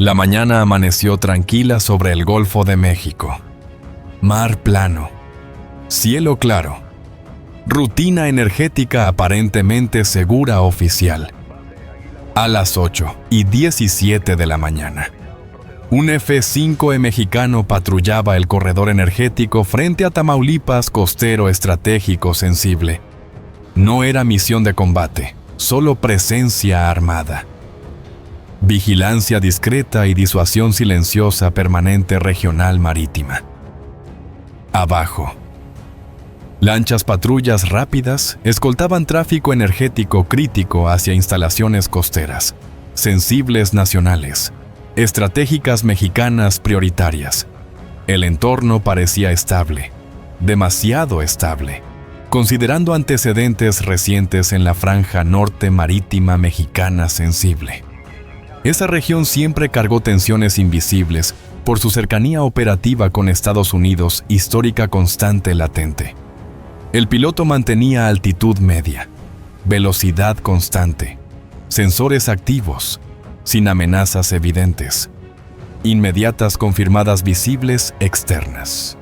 La mañana amaneció tranquila sobre el Golfo de México. Mar plano, cielo claro, rutina energética aparentemente segura oficial. A las 8:17 de la mañana, un F-5E mexicano patrullaba el corredor energético frente a Tamaulipas, costero estratégico sensible. No era misión de combate, solo presencia armada. Vigilancia discreta y disuasión silenciosa permanente regional marítima. Abajo. Lanchas patrullas rápidas escoltaban tráfico energético crítico hacia instalaciones costeras, sensibles nacionales, estratégicas mexicanas prioritarias. El entorno parecía estable, demasiado estable, considerando antecedentes recientes en la franja norte marítima mexicana sensible. Esa región siempre cargó tensiones invisibles por su cercanía operativa con Estados Unidos, histórica constante latente. El piloto mantenía altitud media, velocidad constante, sensores activos, sin amenazas evidentes, inmediatas confirmadas visibles externas.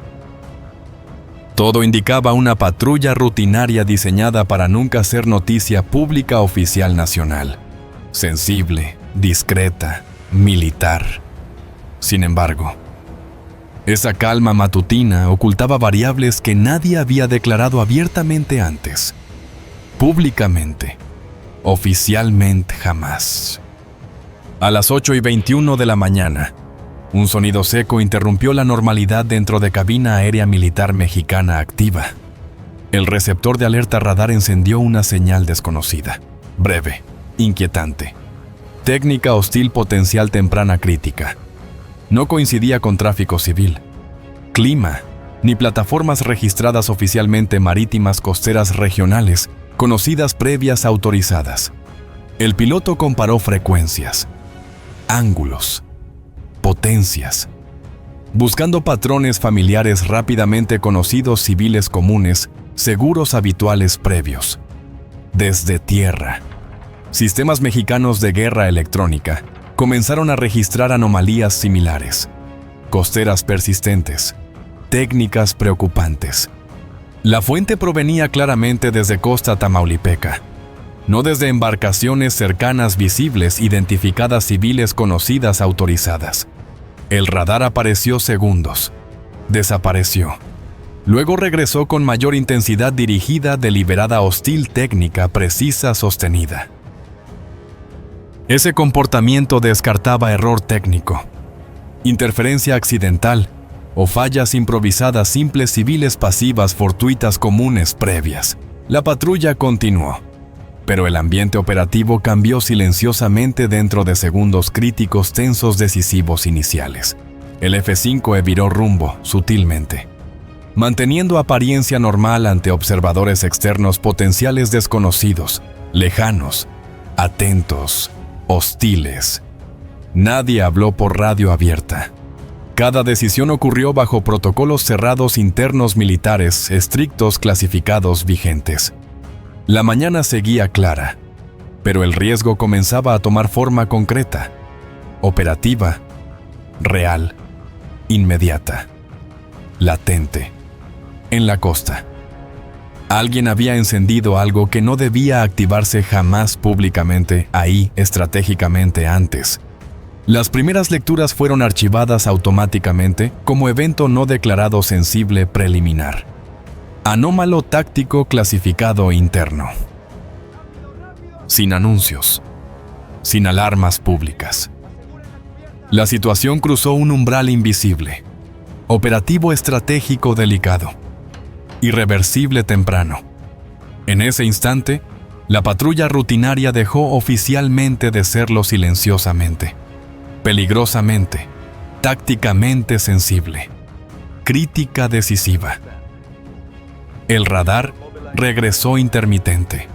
Todo indicaba una patrulla rutinaria diseñada para nunca ser noticia pública oficial nacional, sensible, discreta, militar. Sin embargo, esa calma matutina ocultaba variables que nadie había declarado abiertamente antes, públicamente, oficialmente jamás. A las 8:21 de la mañana, un sonido seco interrumpió la normalidad dentro de cabina aérea militar mexicana activa. El receptor de alerta radar encendió una señal desconocida, breve, inquietante. Técnica hostil potencial temprana crítica. No coincidía con tráfico civil, clima, ni plataformas registradas oficialmente marítimas costeras regionales, conocidas previas autorizadas. El piloto comparó frecuencias, ángulos, potencias, buscando patrones familiares rápidamente conocidos civiles comunes, seguros habituales previos. Desde tierra, sistemas mexicanos de guerra electrónica comenzaron a registrar anomalías similares, costeras persistentes, técnicas preocupantes. La fuente provenía claramente desde costa tamaulipeca, no desde embarcaciones cercanas visibles identificadas civiles conocidas autorizadas. El radar apareció segundos, desapareció. Luego regresó con mayor intensidad dirigida, deliberada, hostil, técnica, precisa, sostenida. Ese comportamiento descartaba error técnico, interferencia accidental o fallas improvisadas simples civiles pasivas fortuitas comunes previas. La patrulla continuó, pero el ambiente operativo cambió silenciosamente dentro de segundos críticos tensos decisivos iniciales. El F-5E viró rumbo sutilmente, manteniendo apariencia normal ante observadores externos potenciales desconocidos, lejanos, atentos, hostiles. Nadie habló por radio abierta. Cada decisión ocurrió bajo protocolos cerrados internos militares, estrictos, clasificados, vigentes. La mañana seguía clara, pero el riesgo comenzaba a tomar forma concreta, operativa, real, inmediata, latente. En la costa, alguien había encendido algo que no debía activarse jamás públicamente ahí estratégicamente antes. Las primeras lecturas fueron archivadas automáticamente como evento no declarado sensible preliminar. Anómalo táctico clasificado interno. Sin anuncios, sin alarmas públicas. La situación cruzó un umbral invisible, operativo estratégico delicado, irreversible temprano. En ese instante, la patrulla rutinaria dejó oficialmente de serlo silenciosamente, peligrosamente, tácticamente sensible, crítica decisiva. El radar regresó intermitente.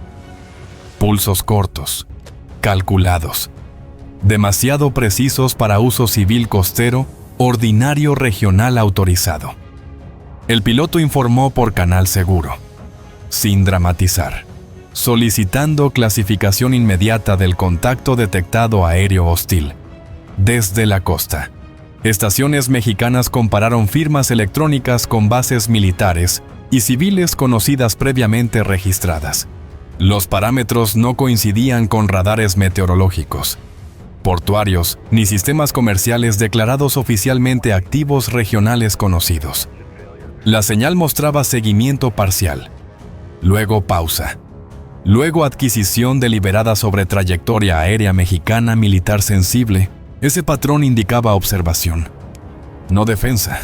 Pulsos cortos, calculados, demasiado precisos para uso civil costero, ordinario regional autorizado. El piloto informó por canal seguro, sin dramatizar, solicitando clasificación inmediata del contacto detectado aéreo hostil. desde la costa. Estaciones mexicanas compararon firmas electrónicas con bases militares y civiles conocidas previamente registradas. Los parámetros no coincidían con radares meteorológicos, portuarios, ni sistemas comerciales declarados oficialmente activos regionales conocidos. La señal mostraba seguimiento parcial, luego pausa, luego adquisición deliberada sobre trayectoria aérea mexicana militar sensible. Ese patrón indicaba observación, no defensa.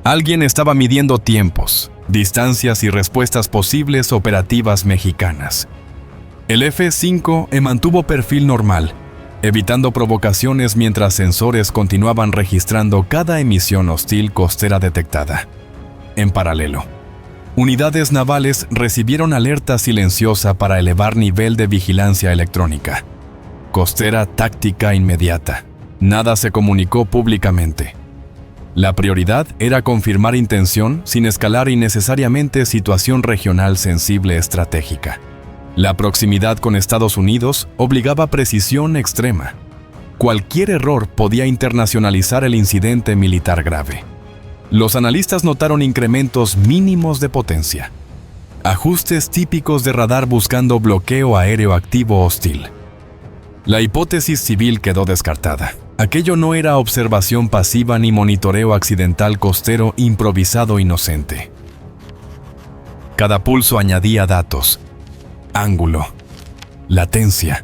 Alguien estaba midiendo tiempos, distancias y respuestas posibles operativas mexicanas. El F-5E mantuvo perfil normal, evitando provocaciones mientras sensores continuaban registrando cada emisión hostil costera detectada. En paralelo, unidades navales recibieron alerta silenciosa para elevar nivel de vigilancia electrónica. Costera táctica inmediata. Nada se comunicó públicamente. La prioridad era confirmar intención sin escalar innecesariamente situación regional sensible estratégica. La proximidad con Estados Unidos obligaba precisión extrema. Cualquier error podía internacionalizar el incidente militar grave. Los analistas notaron incrementos mínimos de potencia. Ajustes típicos de radar buscando bloqueo aéreo activo hostil. La hipótesis civil quedó descartada. Aquello no era observación pasiva ni monitoreo accidental costero improvisado inocente. Cada pulso añadía datos, ángulo, latencia,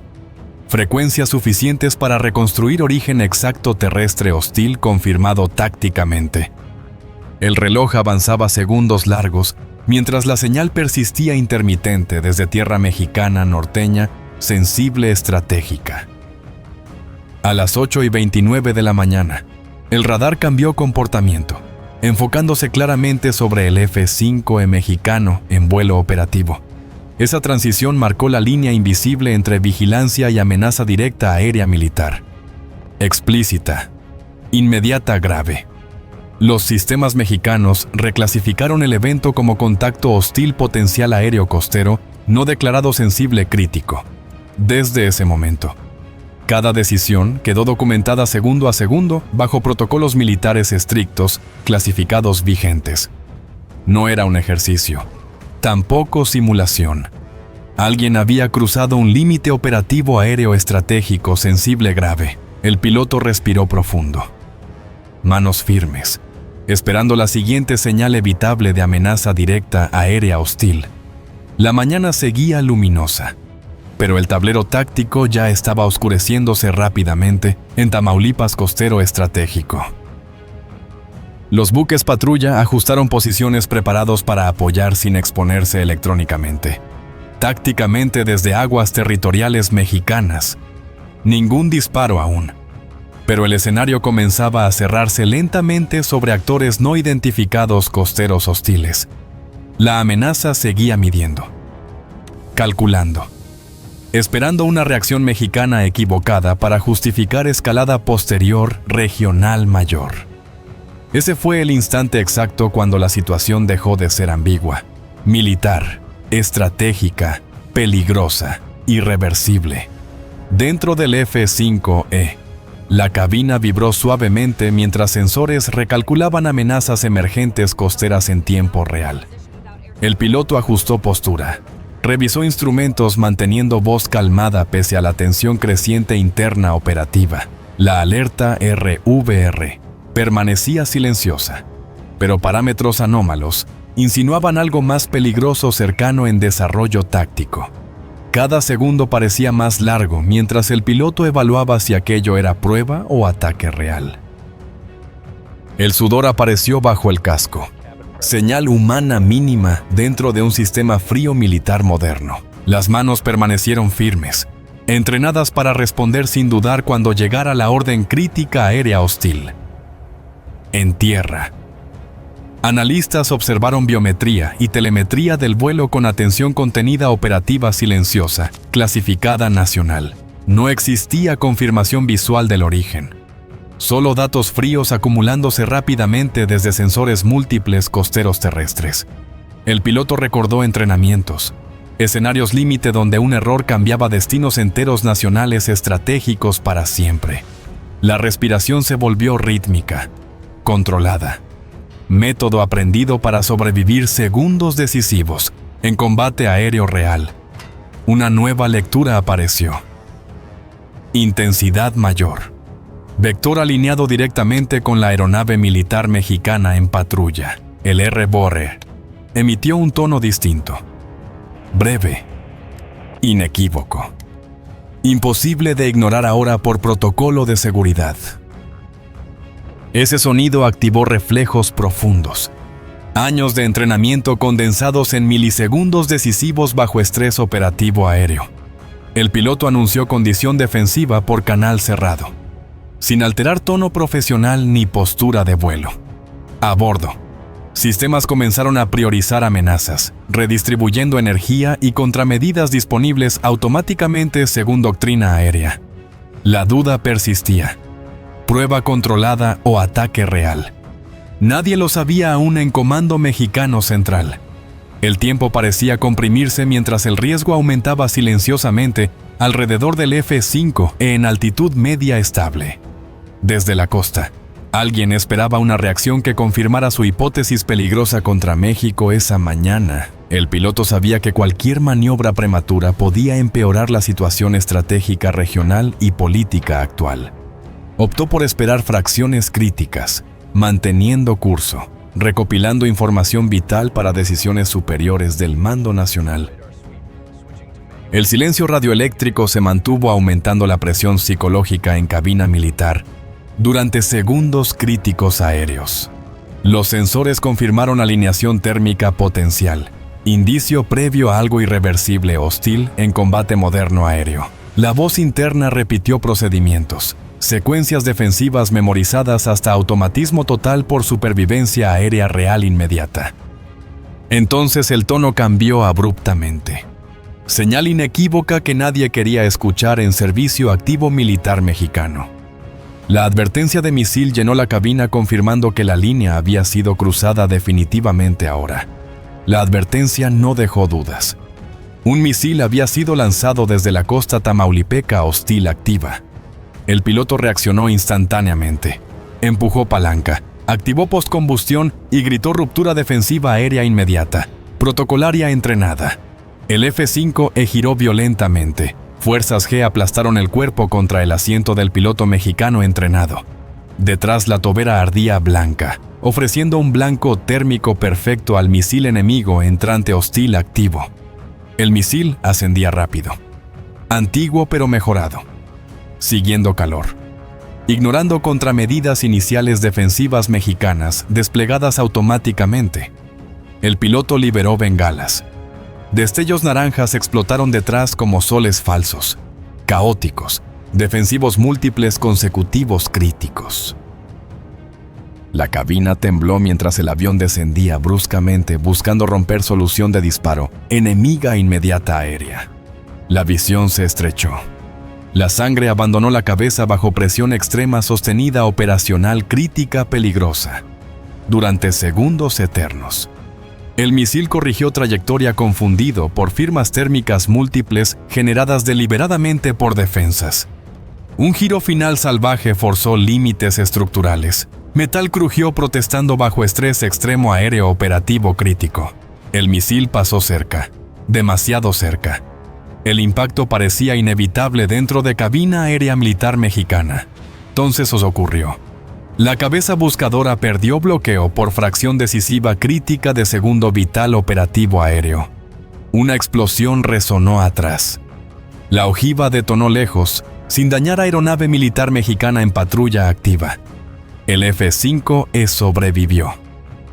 frecuencias suficientes para reconstruir origen exacto terrestre hostil confirmado tácticamente. El reloj avanzaba segundos largos, mientras la señal persistía intermitente desde tierra mexicana norteña, sensible estratégica. A las 8:29 de la mañana, el radar cambió comportamiento, enfocándose claramente sobre el F-5E mexicano en vuelo operativo. Esa transición marcó la línea invisible entre vigilancia y amenaza directa aérea militar. Explícita, inmediata, grave. Los sistemas mexicanos reclasificaron el evento como contacto hostil potencial aéreo costero no declarado sensible crítico. Desde ese momento, cada decisión quedó documentada segundo a segundo bajo protocolos militares estrictos, clasificados vigentes. No era un ejercicio, tampoco simulación. Alguien había cruzado un límite operativo aéreo estratégico sensible grave. El piloto respiró profundo. Manos firmes, esperando la siguiente señal evitable de amenaza directa aérea hostil. La mañana seguía luminosa, pero el tablero táctico ya estaba oscureciéndose rápidamente en Tamaulipas costero estratégico. Los buques patrulla ajustaron posiciones preparados para apoyar sin exponerse electrónicamente. Tácticamente desde aguas territoriales mexicanas. Ningún disparo aún. Pero el escenario comenzaba a cerrarse lentamente sobre actores no identificados costeros hostiles. La amenaza seguía midiendo, calculando, esperando una reacción mexicana equivocada para justificar escalada posterior regional mayor. Ese fue el instante exacto cuando la situación dejó de ser ambigua, militar, estratégica, peligrosa, irreversible. Dentro del F-5E, la cabina vibró suavemente mientras sensores recalculaban amenazas emergentes costeras en tiempo real. El piloto ajustó postura. Revisó instrumentos manteniendo voz calmada pese a la tensión creciente interna operativa. La alerta RVR permanecía silenciosa, pero parámetros anómalos insinuaban algo más peligroso cercano en desarrollo táctico. Cada segundo parecía más largo mientras el piloto evaluaba si aquello era prueba o ataque real. El sudor apareció bajo el casco. Señal humana mínima dentro de un sistema frío militar moderno. Las manos permanecieron firmes, entrenadas para responder sin dudar cuando llegara la orden crítica aérea hostil. En tierra. Analistas observaron biometría y telemetría del vuelo con atención contenida operativa silenciosa, clasificada nacional. No existía confirmación visual del origen. Solo datos fríos acumulándose rápidamente desde sensores múltiples costeros terrestres. El piloto recordó entrenamientos, Escenarios límite donde un error cambiaba destinos enteros nacionales estratégicos para siempre. La respiración se volvió rítmica, controlada. Método aprendido para sobrevivir segundos decisivos en combate aéreo real. Una nueva lectura apareció. Intensidad mayor. Vector alineado directamente con la aeronave militar mexicana en patrulla, el R-Borre. Emitió un tono distinto. Breve. Inequívoco. Imposible de ignorar ahora por protocolo de seguridad. Ese sonido activó reflejos profundos. Años de entrenamiento condensados en milisegundos decisivos bajo estrés operativo aéreo. El piloto anunció condición defensiva por canal cerrado, sin alterar tono profesional ni postura de vuelo. A bordo, sistemas comenzaron a priorizar amenazas, redistribuyendo energía y contramedidas disponibles automáticamente según doctrina aérea. La duda persistía. Prueba controlada o ataque real. Nadie lo sabía aún en Comando Mexicano Central. El tiempo parecía comprimirse mientras el riesgo aumentaba silenciosamente alrededor del F-5 en altitud media estable. Desde la costa, alguien esperaba una reacción que confirmara su hipótesis peligrosa contra México esa mañana. El piloto sabía que cualquier maniobra prematura podía empeorar la situación estratégica regional y política actual. Optó por esperar fracciones críticas, manteniendo curso, recopilando información vital para decisiones superiores del mando nacional. El silencio radioeléctrico se mantuvo aumentando la presión psicológica en cabina militar durante segundos críticos aéreos. Los sensores confirmaron alineación térmica potencial, indicio previo a algo irreversible hostil en combate moderno aéreo. La voz interna repitió procedimientos, secuencias defensivas memorizadas hasta automatismo total por supervivencia aérea real inmediata. Entonces el tono cambió abruptamente. Señal inequívoca que nadie quería escuchar en servicio activo militar mexicano. La advertencia de misil llenó la cabina confirmando que la línea había sido cruzada definitivamente ahora. La advertencia no dejó dudas. Un misil había sido lanzado desde la costa tamaulipeca hostil activa. El piloto reaccionó instantáneamente. Empujó palanca, activó postcombustión y gritó ruptura defensiva aérea inmediata, protocolaria entrenada. El F-5 giró violentamente. Fuerzas G aplastaron el cuerpo contra el asiento del piloto mexicano entrenado. Detrás la tobera ardía blanca, ofreciendo un blanco térmico perfecto al misil enemigo entrante hostil activo. El misil ascendía rápido. Antiguo pero mejorado. Siguiendo calor. Ignorando contramedidas iniciales defensivas mexicanas desplegadas automáticamente. El piloto liberó bengalas. Destellos naranjas explotaron detrás como soles falsos, caóticos, defensivos múltiples consecutivos críticos. La cabina tembló mientras el avión descendía bruscamente buscando romper solución de disparo, enemiga inmediata aérea. La visión se estrechó. La sangre abandonó la cabeza bajo presión extrema sostenida operacional crítica peligrosa. Durante segundos eternos. El misil corrigió trayectoria confundido por firmas térmicas múltiples generadas deliberadamente por defensas. Un giro final salvaje forzó límites estructurales. Metal crujió protestando bajo estrés extremo aéreo operativo crítico. El misil pasó cerca, demasiado cerca. El impacto parecía inevitable dentro de cabina aérea militar mexicana. Entonces ocurrió. La cabeza buscadora perdió bloqueo por fracción decisiva crítica de segundo vital operativo aéreo. Una explosión resonó atrás. La ojiva detonó lejos, sin dañar aeronave militar mexicana en patrulla activa. El F-5 sobrevivió.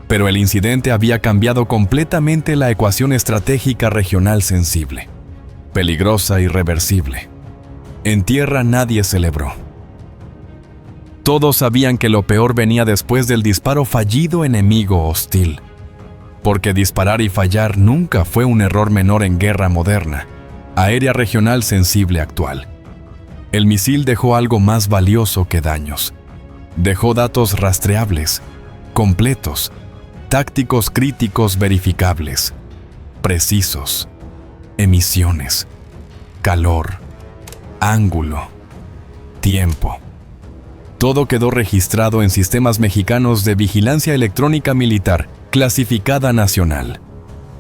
Pero el incidente había cambiado completamente la ecuación estratégica regional sensible. Peligrosa e irreversible. En tierra nadie celebró. Todos sabían que lo peor venía después del disparo fallido enemigo hostil. Porque disparar y fallar nunca fue un error menor en guerra moderna, aérea regional sensible actual. El misil dejó algo más valioso que daños. Dejó datos rastreables, completos, tácticos críticos verificables, precisos. emisiones, calor, ángulo, tiempo. Todo quedó registrado en sistemas mexicanos de vigilancia electrónica militar, clasificada nacional.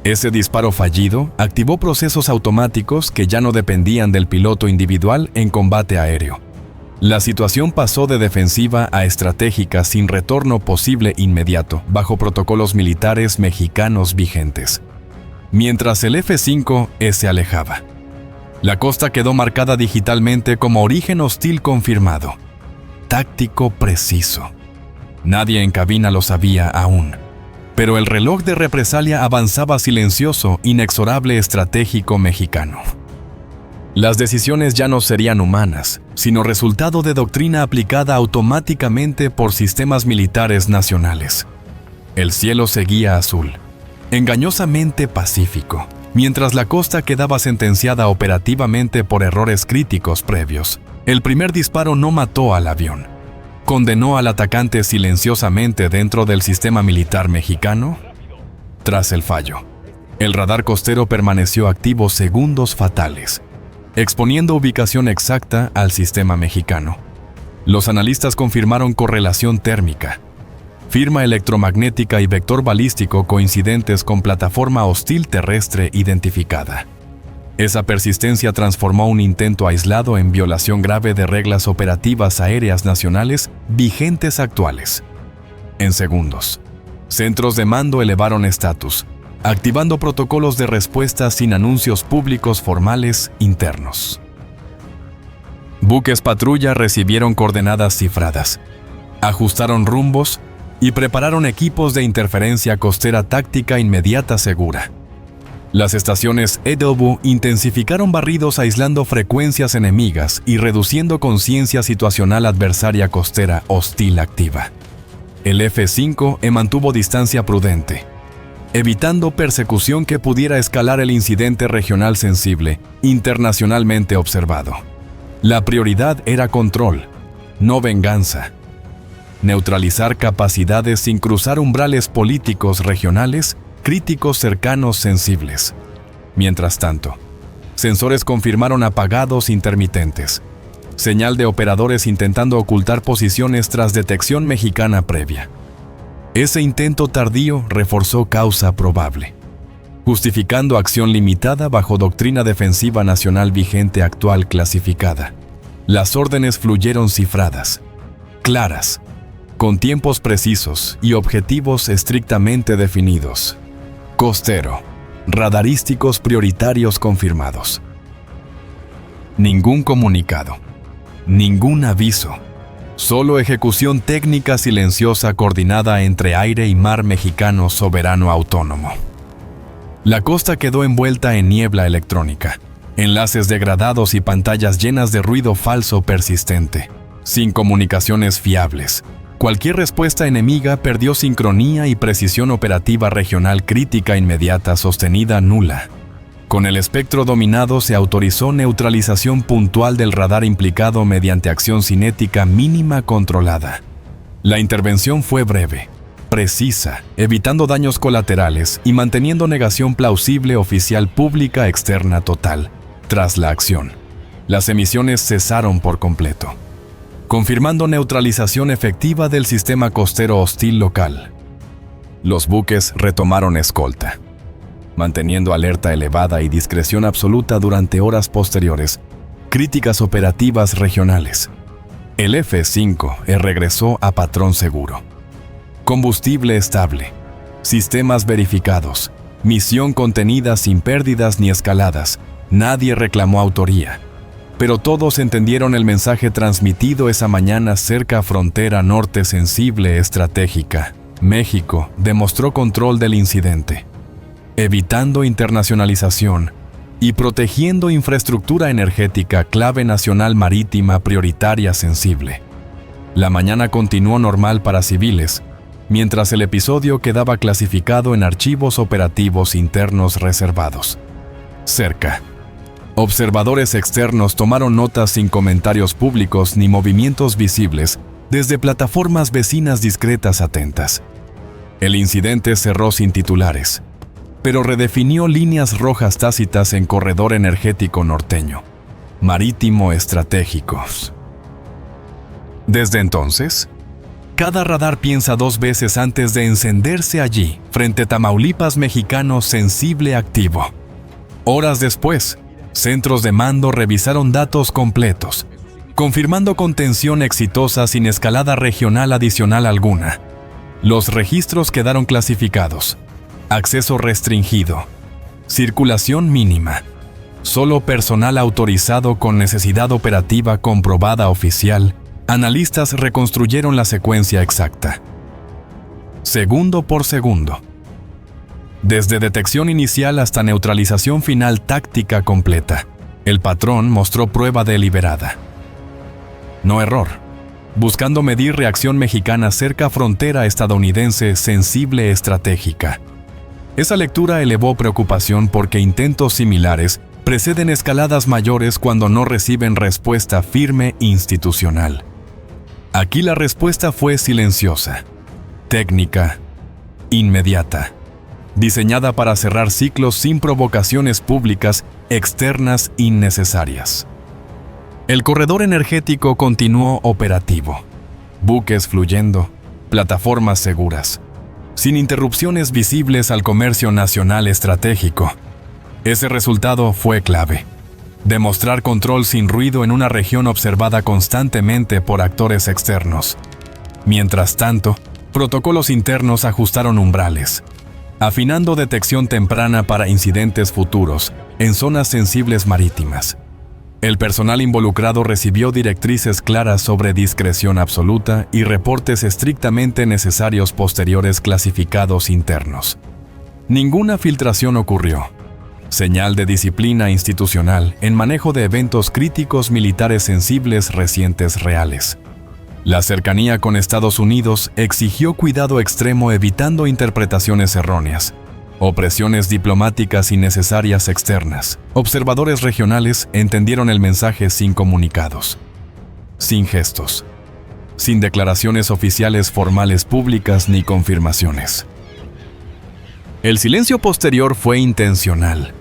Ese disparo fallido activó procesos automáticos que ya no dependían del piloto individual en combate aéreo. La situación pasó de defensiva a estratégica sin retorno posible inmediato, bajo protocolos militares mexicanos vigentes. Mientras el F-5 se alejaba, la costa quedó marcada digitalmente como origen hostil confirmado. Táctico preciso. Nadie en cabina lo sabía aún, pero el reloj de represalia avanzaba silencioso, inexorable estratégico mexicano. Las decisiones ya no serían humanas, sino resultado de doctrina aplicada automáticamente por sistemas militares nacionales. El cielo seguía azul, engañosamente pacífico, mientras la costa quedaba sentenciada operativamente por errores críticos previos. El primer disparo no mató al avión. ¿Condenó al atacante silenciosamente dentro del sistema militar mexicano? Tras el fallo, el radar costero permaneció activo segundos fatales, exponiendo ubicación exacta al sistema mexicano. Los analistas confirmaron correlación térmica, firma electromagnética y vector balístico coincidentes con plataforma hostil terrestre identificada. Esa persistencia transformó un intento aislado en violación grave de reglas operativas aéreas nacionales vigentes actuales. En segundos, centros de mando elevaron estatus, activando protocolos de respuesta sin anuncios públicos formales internos. Buques patrulla recibieron coordenadas cifradas, ajustaron rumbos y prepararon equipos de interferencia costera táctica inmediata segura. Las estaciones EW intensificaron barridos aislando frecuencias enemigas y reduciendo conciencia situacional adversaria costera hostil activa. El F-5 mantuvo distancia prudente, evitando persecución que pudiera escalar el incidente regional sensible, internacionalmente observado. La prioridad era control, no venganza. Neutralizar capacidades sin cruzar umbrales políticos regionales críticos cercanos sensibles. Mientras tanto, sensores confirmaron apagados intermitentes, señal de operadores intentando ocultar posiciones tras detección mexicana previa. Ese intento tardío reforzó causa probable, justificando acción limitada bajo doctrina defensiva nacional vigente actual clasificada. Las órdenes fluyeron cifradas, claras, con tiempos precisos y objetivos estrictamente definidos. Costero, radarísticos prioritarios confirmados. Ningún comunicado, ningún aviso, solo ejecución técnica silenciosa coordinada entre aire y mar mexicano soberano autónomo. La costa quedó envuelta en niebla electrónica, enlaces degradados y pantallas llenas de ruido falso persistente, sin comunicaciones fiables. Cualquier respuesta enemiga perdió sincronía y precisión operativa regional crítica inmediata sostenida nula. Con el espectro dominado se autorizó neutralización puntual del radar implicado mediante acción cinética mínima controlada. La intervención fue breve, precisa, evitando daños colaterales y manteniendo negación plausible oficial pública externa total. Tras la acción, las emisiones cesaron por completo, confirmando neutralización efectiva del sistema costero hostil local. Los buques retomaron escolta, manteniendo alerta elevada y discreción absoluta durante horas posteriores. Críticas operativas regionales. El F-5 regresó a patrón seguro. Combustible estable, sistemas verificados, misión contenida sin pérdidas ni escaladas. Nadie reclamó autoría, pero todos entendieron el mensaje transmitido esa mañana cerca frontera norte sensible estratégica. México demostró control del incidente, evitando internacionalización y protegiendo infraestructura energética clave nacional marítima prioritaria sensible. La mañana continuó normal para civiles, mientras el episodio quedaba clasificado en archivos operativos internos reservados. Cerca, observadores externos tomaron notas sin comentarios públicos ni movimientos visibles desde plataformas vecinas discretas atentas. El incidente cerró sin titulares, pero redefinió líneas rojas tácitas en corredor energético norteño, marítimo estratégicos. Desde entonces, cada radar piensa 2 veces antes de encenderse allí, frente a Tamaulipas mexicano sensible activo. Horas después, centros de mando revisaron datos completos, confirmando contención exitosa sin escalada regional adicional alguna. Los registros quedaron clasificados. Acceso restringido. Circulación mínima. Solo personal autorizado con necesidad operativa comprobada oficial. Analistas reconstruyeron la secuencia exacta. Segundo por segundo. Desde detección inicial hasta neutralización final táctica completa, el patrón mostró prueba deliberada. No error. Buscando medir reacción mexicana cerca frontera estadounidense sensible estratégica. Esa lectura elevó preocupación porque intentos similares preceden escaladas mayores cuando no reciben respuesta firme institucional. Aquí la respuesta fue silenciosa, técnica, inmediata, diseñada para cerrar ciclos sin provocaciones públicas externas innecesarias. El corredor energético continuó operativo, buques fluyendo, plataformas seguras, sin interrupciones visibles al comercio nacional estratégico. Ese resultado fue clave. Demostrar control sin ruido en una región observada constantemente por actores externos. Mientras tanto, protocolos internos ajustaron umbrales, afinando detección temprana para incidentes futuros en zonas sensibles marítimas. El personal involucrado recibió directrices claras sobre discreción absoluta y reportes estrictamente necesarios posteriores clasificados internos. Ninguna filtración ocurrió. Señal de disciplina institucional en manejo de eventos críticos militares sensibles recientes reales. La cercanía con Estados Unidos exigió cuidado extremo evitando interpretaciones erróneas, opresiones diplomáticas innecesarias externas. Observadores regionales entendieron el mensaje sin comunicados, sin gestos, sin declaraciones oficiales formales públicas ni confirmaciones. El silencio posterior fue intencional,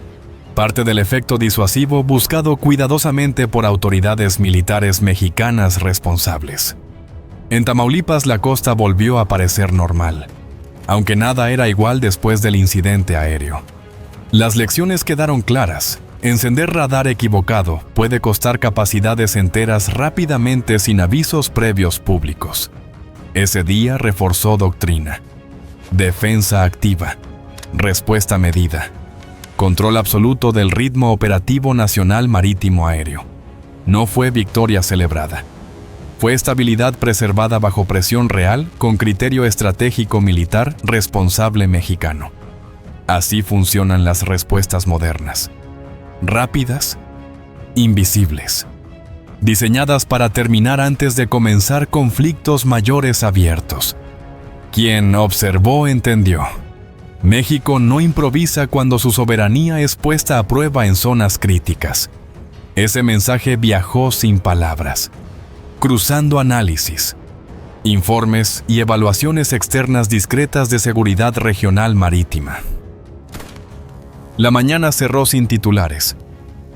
parte del efecto disuasivo buscado cuidadosamente por autoridades militares mexicanas responsables. En Tamaulipas la costa volvió a parecer normal, aunque nada era igual después del incidente aéreo. Las lecciones quedaron claras. Encender radar equivocado puede costar capacidades enteras rápidamente sin avisos previos públicos. Ese día reforzó doctrina, defensa activa, respuesta medida, control absoluto del ritmo operativo nacional marítimo aéreo. No fue victoria celebrada. Fue estabilidad preservada bajo presión real con criterio estratégico militar responsable mexicano. Así funcionan las respuestas modernas. Rápidas, invisibles. Diseñadas para terminar antes de comenzar conflictos mayores abiertos. Quien observó entendió. México no improvisa cuando su soberanía es puesta a prueba en zonas críticas. Ese mensaje viajó sin palabras, cruzando análisis, informes y evaluaciones externas discretas de seguridad regional marítima. La mañana cerró sin titulares,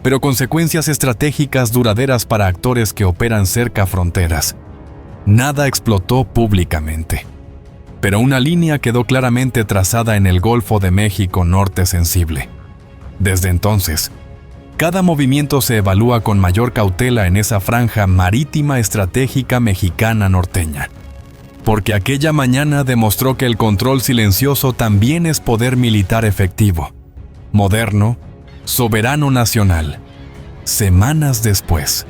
pero consecuencias estratégicas duraderas para actores que operan cerca fronteras. Nada explotó públicamente, pero una línea quedó claramente trazada en el Golfo de México norte sensible. Desde entonces, cada movimiento se evalúa con mayor cautela en esa franja marítima estratégica mexicana norteña, porque aquella mañana demostró que el control silencioso también es poder militar efectivo, moderno, soberano nacional. Semanas después,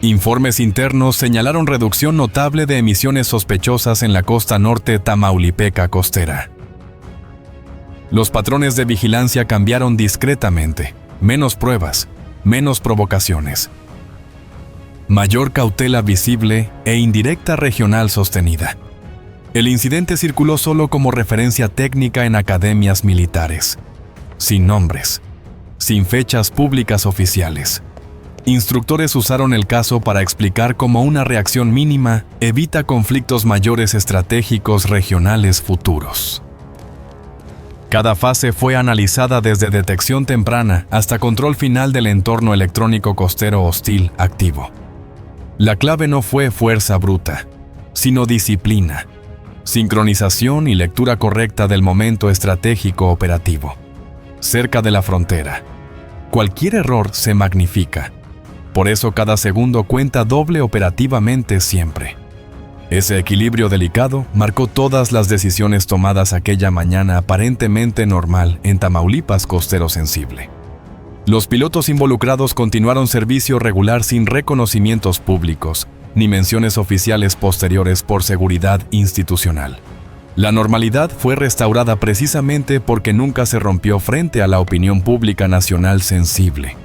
informes internos señalaron reducción notable de emisiones sospechosas en la costa norte tamaulipeca costera. Los patrones de vigilancia cambiaron discretamente. Menos pruebas, menos provocaciones. Mayor cautela visible e indirecta regional sostenida. El incidente circuló solo como referencia técnica en academias militares, sin nombres, sin fechas públicas oficiales. Instructores usaron el caso para explicar cómo una reacción mínima evita conflictos mayores estratégicos regionales futuros. Cada fase fue analizada desde detección temprana hasta control final del entorno electrónico costero hostil activo. La clave no fue fuerza bruta, sino disciplina, sincronización y lectura correcta del momento estratégico operativo. Cerca de la frontera, cualquier error se magnifica. Por eso cada segundo cuenta doble operativamente siempre. Ese equilibrio delicado marcó todas las decisiones tomadas aquella mañana aparentemente normal en Tamaulipas costero sensible. Los pilotos involucrados continuaron servicio regular sin reconocimientos públicos, ni menciones oficiales posteriores por seguridad institucional. La normalidad fue restaurada precisamente porque nunca se rompió frente a la opinión pública nacional sensible.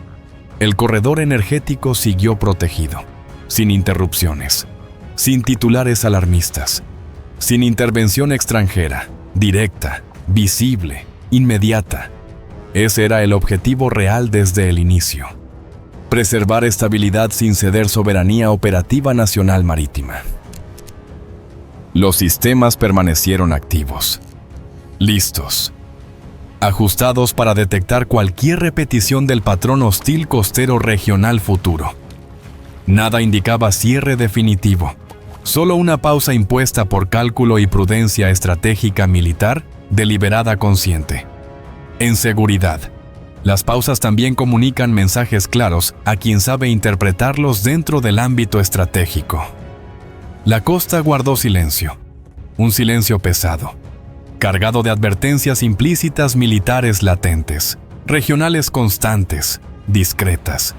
El corredor energético siguió protegido, sin interrupciones, sin titulares alarmistas, sin intervención extranjera, directa, visible, inmediata. Ese era el objetivo real desde el inicio. Preservar estabilidad sin ceder soberanía operativa nacional marítima. Los sistemas permanecieron activos, listos, ajustados para detectar cualquier repetición del patrón hostil costero regional futuro. Nada indicaba cierre definitivo, solo una pausa impuesta por cálculo y prudencia estratégica militar deliberada consciente. En seguridad, las pausas también comunican mensajes claros a quien sabe interpretarlos dentro del ámbito estratégico. La costa guardó silencio, un silencio pesado, cargado de advertencias implícitas militares latentes, regionales constantes, discretas.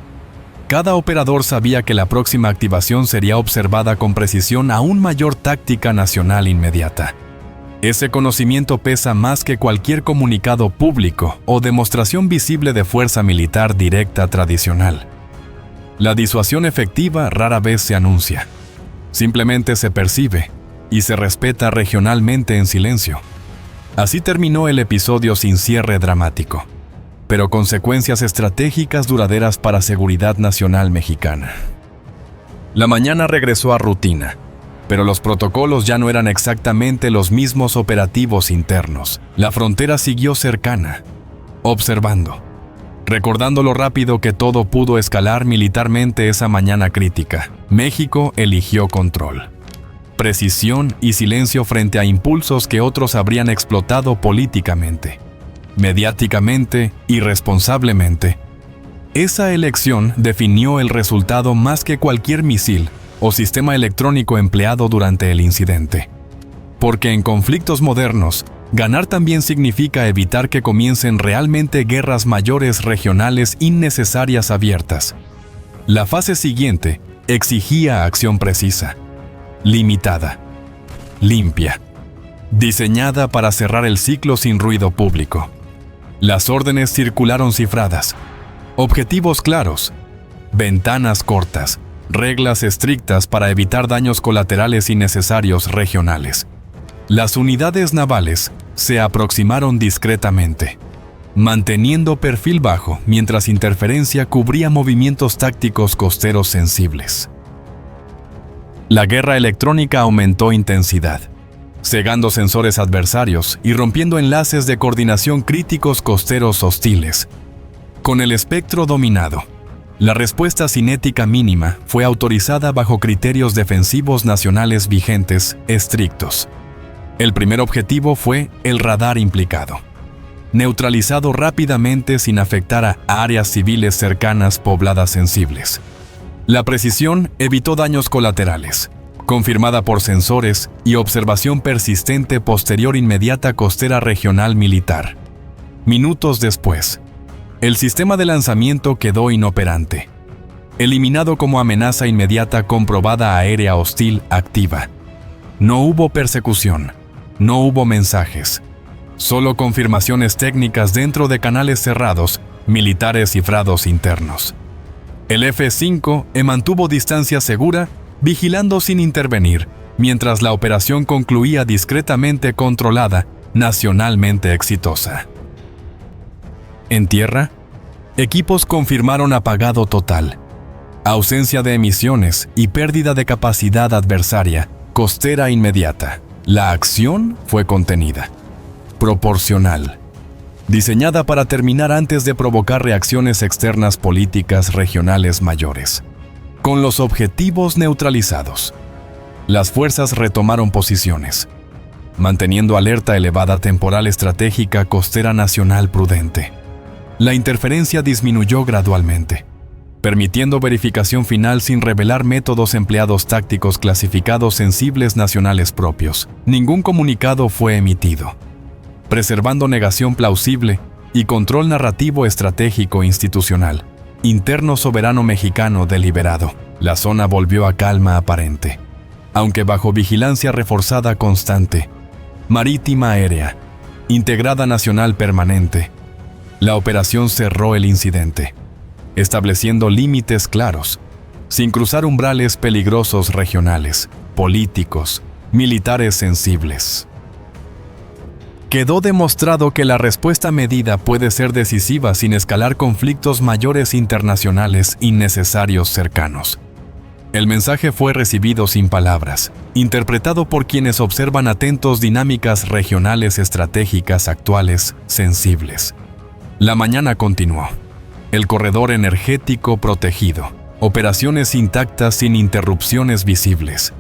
Cada operador sabía que la próxima activación sería observada con precisión aún mayor táctica nacional inmediata. Ese conocimiento pesa más que cualquier comunicado público o demostración visible de fuerza militar directa tradicional. La disuasión efectiva rara vez se anuncia. Simplemente se percibe y se respeta regionalmente en silencio. Así terminó el episodio sin cierre dramático, pero consecuencias estratégicas duraderas para seguridad nacional mexicana. La mañana regresó a rutina, pero los protocolos ya no eran exactamente los mismos operativos internos. La frontera siguió cercana, observando, recordando lo rápido que todo pudo escalar militarmente esa mañana crítica. México eligió control, precisión y silencio frente a impulsos que otros habrían explotado políticamente, mediáticamente y responsablemente. Esa elección definió el resultado más que cualquier misil o sistema electrónico empleado durante el incidente. Porque en conflictos modernos, ganar también significa evitar que comiencen realmente guerras mayores regionales innecesarias abiertas. La fase siguiente exigía acción precisa, limitada, limpia, diseñada para cerrar el ciclo sin ruido público. Las órdenes circularon cifradas, objetivos claros, ventanas cortas, reglas estrictas para evitar daños colaterales innecesarios regionales. Las unidades navales se aproximaron discretamente, manteniendo perfil bajo mientras interferencia cubría movimientos tácticos costeros sensibles. La guerra electrónica aumentó intensidad, cegando sensores adversarios y rompiendo enlaces de coordinación críticos costeros hostiles. Con el espectro dominado, la respuesta cinética mínima fue autorizada bajo criterios defensivos nacionales vigentes estrictos. El primer objetivo fue el radar implicado, neutralizado rápidamente sin afectar a áreas civiles cercanas pobladas sensibles. La precisión evitó daños colaterales, confirmada por sensores y observación persistente posterior inmediata costera regional militar. Minutos después, el sistema de lanzamiento quedó inoperante, eliminado como amenaza inmediata comprobada aérea hostil activa. No hubo persecución, no hubo mensajes, solo confirmaciones técnicas dentro de canales cerrados, militares cifrados internos. El F-5 mantuvo distancia segura, vigilando sin intervenir, mientras la operación concluía discretamente controlada, nacionalmente exitosa. En tierra, equipos confirmaron apagado total, ausencia de emisiones y pérdida de capacidad adversaria, costera inmediata. La acción fue contenida, proporcional, diseñada para terminar antes de provocar reacciones externas políticas regionales mayores. Con los objetivos neutralizados, las fuerzas retomaron posiciones, manteniendo alerta elevada temporal estratégica costera nacional prudente. La interferencia disminuyó gradualmente, permitiendo verificación final sin revelar métodos empleados tácticos clasificados sensibles nacionales propios. Ningún comunicado fue emitido, preservando negación plausible y control narrativo estratégico institucional. Interno soberano mexicano deliberado. La zona volvió a calma aparente, aunque bajo vigilancia reforzada constante, marítima aérea, integrada nacional permanente. La operación cerró el incidente, estableciendo límites claros, sin cruzar umbrales peligrosos regionales, políticos, militares sensibles. Quedó demostrado que la respuesta medida puede ser decisiva sin escalar conflictos mayores internacionales innecesarios cercanos. El mensaje fue recibido sin palabras, interpretado por quienes observan atentos dinámicas regionales estratégicas actuales, sensibles. La mañana continuó. El corredor energético protegido, operaciones intactas sin interrupciones visibles.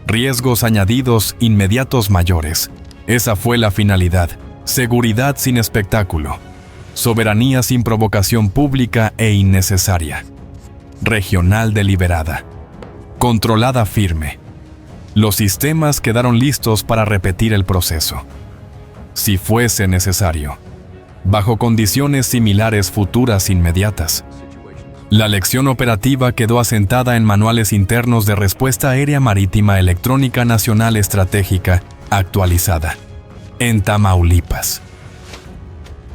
Riesgos añadidos inmediatos mayores. Esa fue la finalidad. Seguridad sin espectáculo. Soberanía sin provocación pública e innecesaria. Regional deliberada. Controlada firme. Los sistemas quedaron listos para repetir el proceso, si fuese necesario, bajo condiciones similares futuras inmediatas. La lección operativa quedó asentada en manuales internos de respuesta aérea marítima electrónica nacional estratégica actualizada, en Tamaulipas.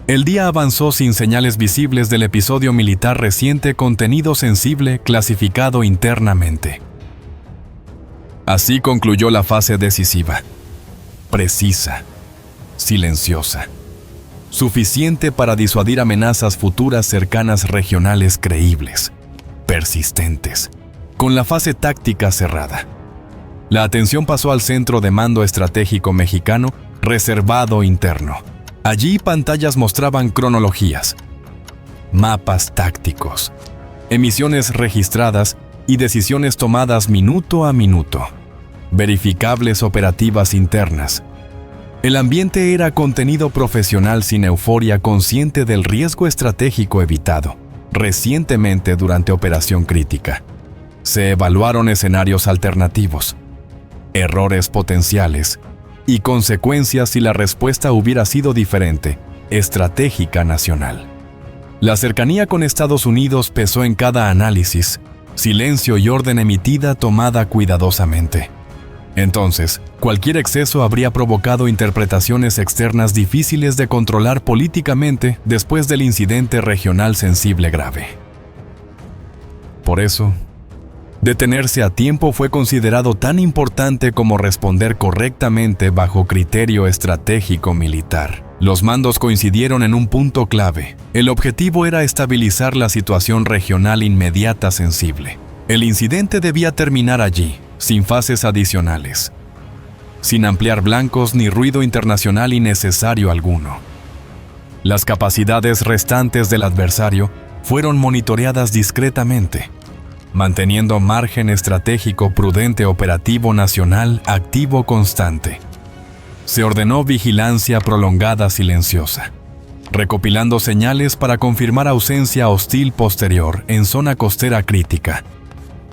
El día avanzó sin señales visibles del episodio militar reciente, contenido sensible clasificado internamente. Así concluyó la fase decisiva, precisa, silenciosa, suficiente para disuadir amenazas futuras cercanas regionales creíbles, persistentes, con la fase táctica cerrada. La atención pasó al centro de mando estratégico mexicano, reservado interno. Allí pantallas mostraban cronologías, mapas tácticos, emisiones registradas y decisiones tomadas minuto a minuto, verificables operativas internas. El ambiente era contenido profesional sin euforia, consciente del riesgo estratégico evitado recientemente durante operación crítica. Se evaluaron escenarios alternativos, errores potenciales y consecuencias si la respuesta hubiera sido diferente, estratégica nacional. La cercanía con Estados Unidos pesó en cada análisis, silencio y orden emitida tomada cuidadosamente. Entonces, cualquier exceso habría provocado interpretaciones externas difíciles de controlar políticamente después del incidente regional sensible grave. Por eso, detenerse a tiempo fue considerado tan importante como responder correctamente bajo criterio estratégico militar. Los mandos coincidieron en un punto clave. El objetivo era estabilizar la situación regional inmediata sensible. El incidente debía terminar allí, sin fases adicionales, sin ampliar blancos ni ruido internacional innecesario alguno. Las capacidades restantes del adversario fueron monitoreadas discretamente, manteniendo margen estratégico prudente operativo nacional activo constante. Se ordenó vigilancia prolongada silenciosa, recopilando señales para confirmar ausencia hostil posterior en zona costera crítica.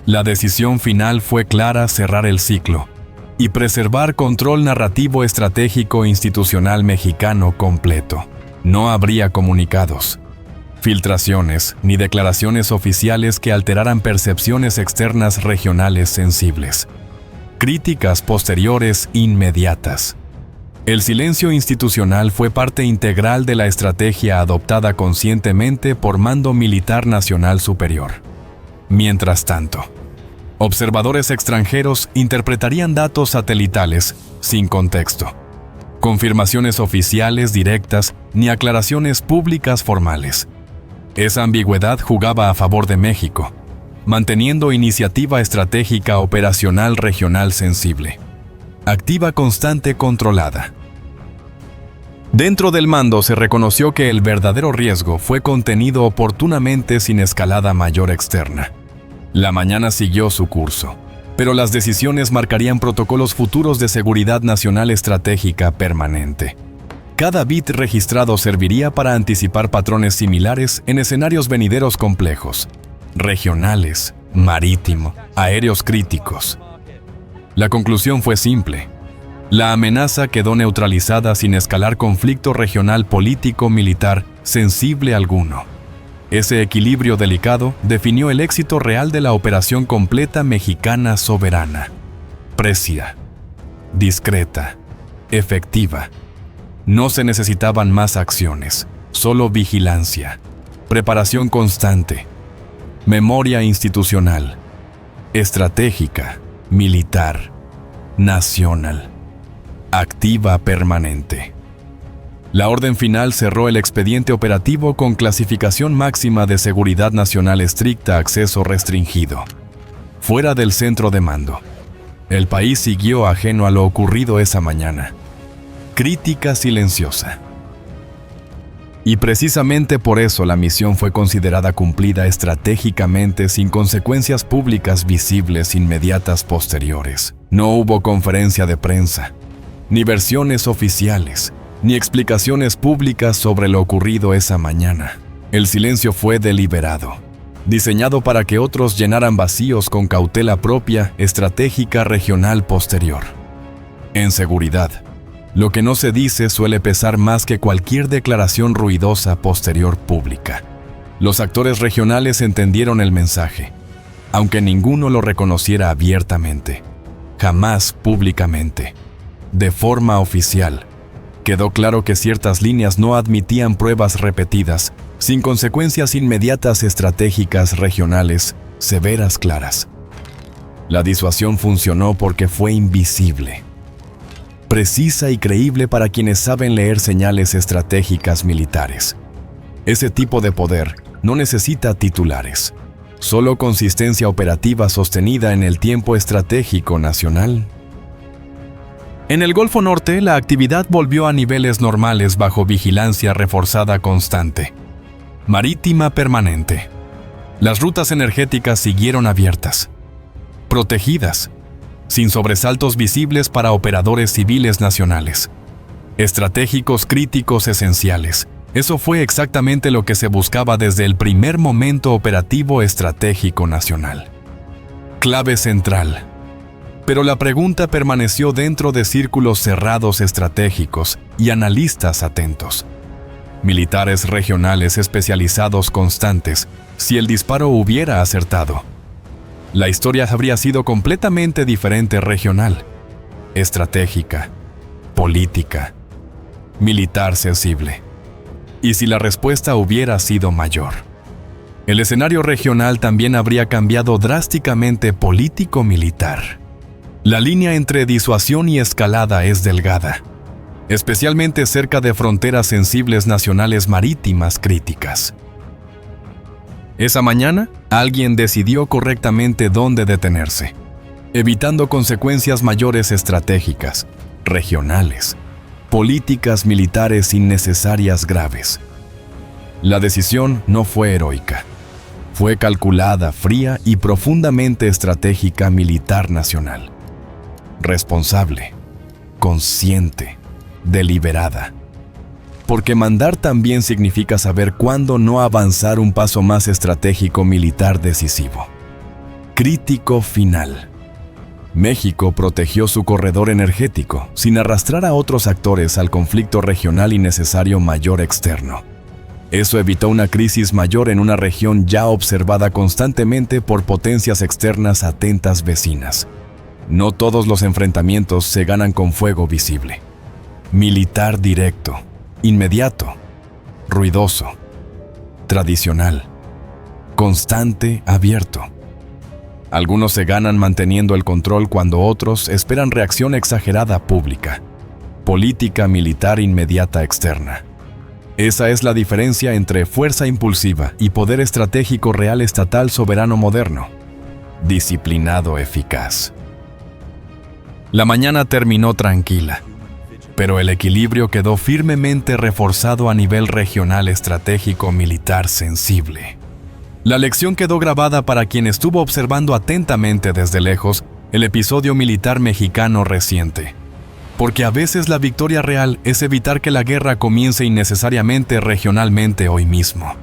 La decisión final fue clara: cerrar el ciclo y preservar control narrativo estratégico institucional mexicano completo. No habría comunicados, filtraciones ni declaraciones oficiales que alteraran percepciones externas regionales sensibles. Críticas posteriores inmediatas. El silencio institucional fue parte integral de la estrategia adoptada conscientemente por Mando Militar Nacional Superior. Mientras tanto, observadores extranjeros interpretarían datos satelitales sin contexto, confirmaciones oficiales directas ni aclaraciones públicas formales. Esa ambigüedad jugaba a favor de México, manteniendo iniciativa estratégica operacional regional sensible, activa, constante, controlada. Dentro del mando se reconoció que el verdadero riesgo fue contenido oportunamente sin escalada mayor externa. La mañana siguió su curso, pero las decisiones marcarían protocolos futuros de seguridad nacional estratégica permanente. Cada bit registrado serviría para anticipar patrones similares en escenarios venideros complejos, regionales, marítimo, aéreos críticos. La conclusión fue simple. La amenaza quedó neutralizada sin escalar conflicto regional político-militar sensible alguno. Ese equilibrio delicado definió el éxito real de la operación completa mexicana soberana. Precia, discreta, efectiva. No se necesitaban más acciones, solo vigilancia, preparación constante, memoria institucional, estratégica, militar, nacional, activa permanente. La orden final cerró el expediente operativo con clasificación máxima de seguridad nacional estricta, acceso restringido. Fuera del centro de mando, el país siguió ajeno a lo ocurrido esa mañana. Crítica silenciosa. Y precisamente por eso la misión fue considerada cumplida estratégicamente sin consecuencias públicas visibles inmediatas posteriores. No hubo conferencia de prensa, ni versiones oficiales, ni explicaciones públicas sobre lo ocurrido esa mañana. El silencio fue deliberado, diseñado para que otros llenaran vacíos con cautela propia, estratégica regional posterior. En seguridad, lo que no se dice suele pesar más que cualquier declaración ruidosa posterior pública. Los actores regionales entendieron el mensaje, aunque ninguno lo reconociera abiertamente, jamás públicamente, de forma oficial. Quedó claro que ciertas líneas no admitían pruebas repetidas, sin consecuencias inmediatas estratégicas regionales, severas claras. La disuasión funcionó porque fue invisible, precisa y creíble para quienes saben leer señales estratégicas militares. Ese tipo de poder no necesita titulares, solo consistencia operativa sostenida en el tiempo estratégico nacional. En el Golfo Norte, la actividad volvió a niveles normales bajo vigilancia reforzada constante, marítima permanente. Las rutas energéticas siguieron abiertas, protegidas, sin sobresaltos visibles para operadores civiles nacionales. Estratégicos críticos esenciales. Eso fue exactamente lo que se buscaba desde el primer momento operativo estratégico nacional. Clave central. Pero la pregunta permaneció dentro de círculos cerrados estratégicos y analistas atentos. Militares regionales especializados constantes, si el disparo hubiera acertado. La historia habría sido completamente diferente regional, estratégica, política, militar sensible. Y si la respuesta hubiera sido mayor. El escenario regional también habría cambiado drásticamente político-militar. La línea entre disuasión y escalada es delgada, especialmente cerca de fronteras sensibles nacionales marítimas críticas. Esa mañana, alguien decidió correctamente dónde detenerse, evitando consecuencias mayores estratégicas, regionales, políticas militares innecesarias graves. La decisión no fue heroica, fue calculada, fría y profundamente estratégica militar nacional. Responsable, consciente, deliberada. Porque mandar también significa saber cuándo no avanzar un paso más estratégico militar decisivo. Crítico final. México protegió su corredor energético sin arrastrar a otros actores al conflicto regional innecesario mayor externo. Eso evitó una crisis mayor en una región ya observada constantemente por potencias externas atentas vecinas. No todos los enfrentamientos se ganan con fuego visible. Militar directo, inmediato, ruidoso, tradicional, constante, abierto. Algunos se ganan manteniendo el control cuando otros esperan reacción exagerada pública. Política militar inmediata externa. Esa es la diferencia entre fuerza impulsiva y poder estratégico real estatal soberano moderno. Disciplinado eficaz. La mañana terminó tranquila, pero el equilibrio quedó firmemente reforzado a nivel regional estratégico militar sensible. La lección quedó grabada para quien estuvo observando atentamente desde lejos el episodio militar mexicano reciente, porque a veces la victoria real es evitar que la guerra comience innecesariamente regionalmente hoy mismo.